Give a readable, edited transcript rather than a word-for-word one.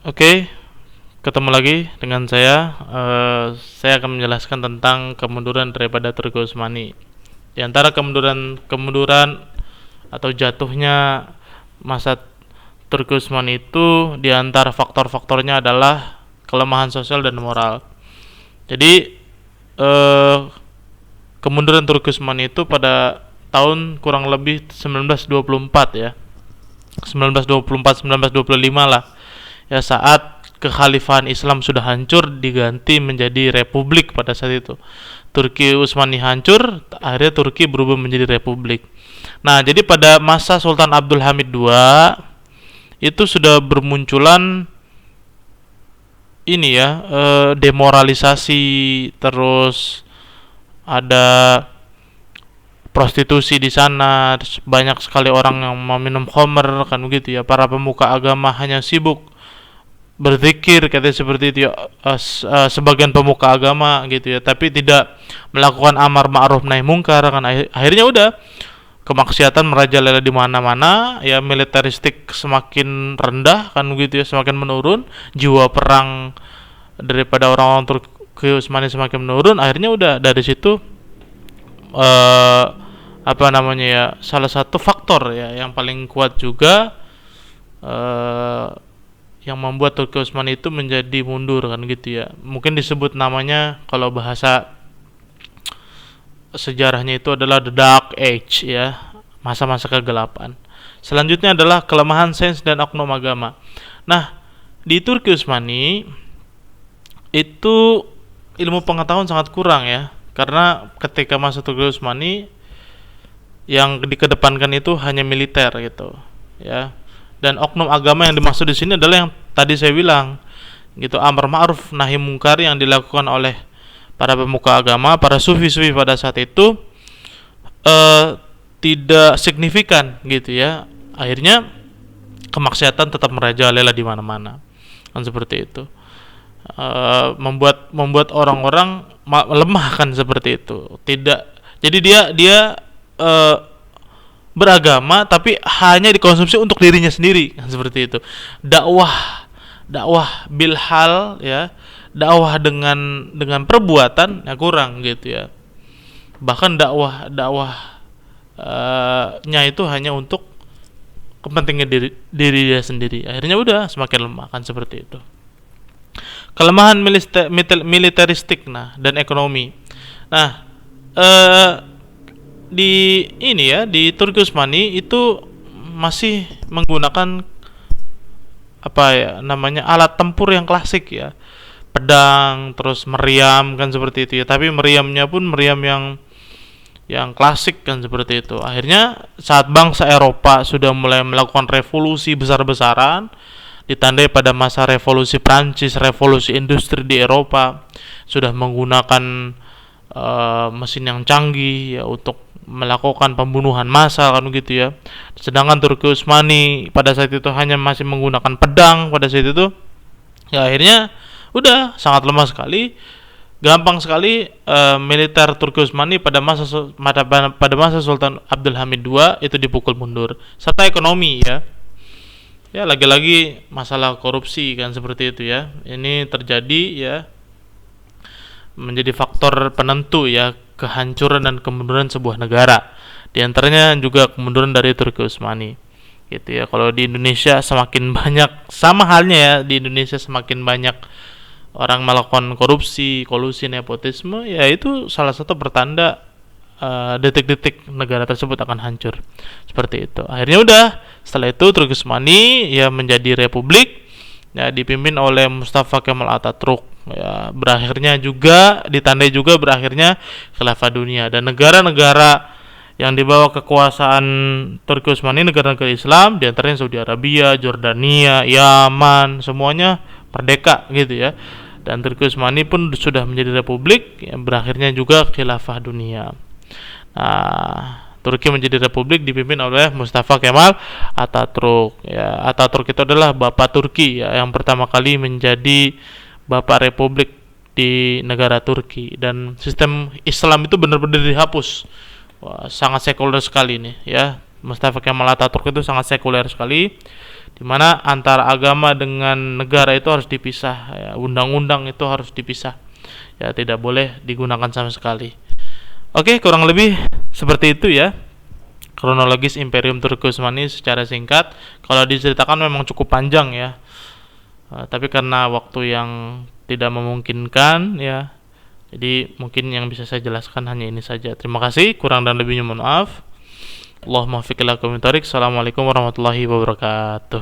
Oke, ketemu lagi dengan saya. Saya akan menjelaskan tentang kemunduran daripada Turki Utsmani. Di antara kemunduran atau jatuhnya masa Turki Utsmani itu, di antara faktor-faktornya adalah kelemahan sosial dan moral. Jadi, kemunduran Turki Utsmani itu pada tahun kurang lebih 1924 ya. 1924 1925 lah. Ya, saat kekhalifahan Islam sudah hancur diganti menjadi republik pada saat itu. Turki Utsmani hancur, akhirnya Turki berubah menjadi republik. Nah, jadi pada masa Sultan Abdul Hamid II itu sudah bermunculan ini ya, demoralisasi, terus ada prostitusi di sana, banyak sekali orang yang meminum khamr kan begitu ya. Para pemuka agama hanya sibuk berzikir katanya seperti itu ya, sebagian pemuka agama gitu ya, tapi tidak melakukan amar ma'ruf nahi mungkar kan. Akhirnya udah kemaksiatan merajalela di mana-mana ya, militeristik semakin rendah kan begitu ya, semakin menurun, jiwa perang daripada orang-orang Turki Utsmani semakin menurun. Akhirnya udah dari situ apa namanya ya, salah satu faktor ya yang paling kuat juga yang membuat Turki Utsmani itu menjadi mundur kan gitu ya. Mungkin disebut namanya kalau bahasa sejarahnya itu adalah the dark age ya, masa-masa kegelapan. Selanjutnya adalah kelemahan sains dan oknum agama. Nah, di Turki Utsmani itu ilmu pengetahuan sangat kurang ya, karena ketika masa Turki Utsmani yang dikedepankan itu hanya militer gitu ya. Dan oknum agama yang dimaksud di sini adalah yang tadi saya bilang gitu, amar ma'ruf nahi mungkar yang dilakukan oleh para pemuka agama, para sufi-sufi pada saat itu tidak signifikan gitu ya. Akhirnya kemaksiatan tetap merajalela di mana-mana kan seperti itu. Membuat orang-orang lemah kan seperti itu. Tidak, jadi dia beragama tapi hanya dikonsumsi untuk dirinya sendiri kan seperti itu. Dakwah bilhal ya, dakwah dengan perbuatan ya kurang gitu ya. Bahkan dakwah nya itu hanya untuk kepentingan diri dia sendiri. Akhirnya udah semakin lemah kan seperti itu. Kelemahan militeristik dan ekonomi. Nah, di ini ya, di Turki Utsmani itu masih menggunakan apa ya namanya, alat tempur yang klasik ya, pedang, terus meriam kan seperti itu ya. Tapi meriamnya pun meriam yang klasik kan seperti itu. Akhirnya saat bangsa Eropa sudah mulai melakukan revolusi besar-besaran, ditandai pada masa revolusi Prancis, revolusi industri di Eropa, sudah menggunakan mesin yang canggih ya untuk melakukan pembunuhan massal kan gitu ya. Sedangkan Turki Utsmani pada saat itu hanya masih menggunakan pedang pada saat itu. Ya akhirnya udah sangat lemah sekali. Gampang sekali militer Turki Utsmani pada masa Sultan Abdul Hamid II itu dipukul mundur. Serta ekonomi ya. Ya lagi-lagi masalah korupsi kan seperti itu ya. Ini terjadi ya, menjadi faktor penentu ya kehancuran dan kemunduran sebuah negara. Di antaranya juga kemunduran dari Turki Utsmani. Gitu ya. Kalau di Indonesia semakin banyak, sama halnya ya, di Indonesia semakin banyak orang melakukan korupsi, kolusi, nepotisme, ya itu salah satu pertanda detik-detik negara tersebut akan hancur. Seperti itu. Akhirnya udah, setelah itu Turki Utsmani ya menjadi republik ya, dipimpin oleh Mustafa Kemal Atatürk ya. Berakhirnya juga ditandai juga berakhirnya khilafah dunia, dan negara-negara yang dibawa kekuasaan Turki Utsmani negara-negara Islam, di antaranya Saudi Arabia, Jordania, Yaman, semuanya merdeka gitu ya. Dan Turki Utsmani pun sudah menjadi republik yang berakhirnya juga khilafah dunia. Nah, Turki menjadi republik dipimpin oleh Mustafa Kemal Atatürk ya. Atatürk itu adalah bapak Turki ya, yang pertama kali menjadi bapak republik di negara Turki, dan sistem Islam itu benar-benar dihapus. Wah, sangat sekuler sekali nih ya. Mustafa Kemal Atatürk itu sangat sekuler sekali. di mana antara agama dengan negara itu harus dipisah ya, undang-undang itu harus dipisah ya, tidak boleh digunakan sama sekali. Oke, kurang lebih seperti itu ya kronologis Imperium Turki Utsmani secara singkat. Kalau diceritakan memang cukup panjang ya. Tapi karena waktu yang tidak memungkinkan ya, jadi mungkin yang bisa saya jelaskan hanya ini saja. Terima kasih, kurang dan lebihnya mohon maaf. Allahumma fiqh ila. Assalamualaikum warahmatullahi wabarakatuh.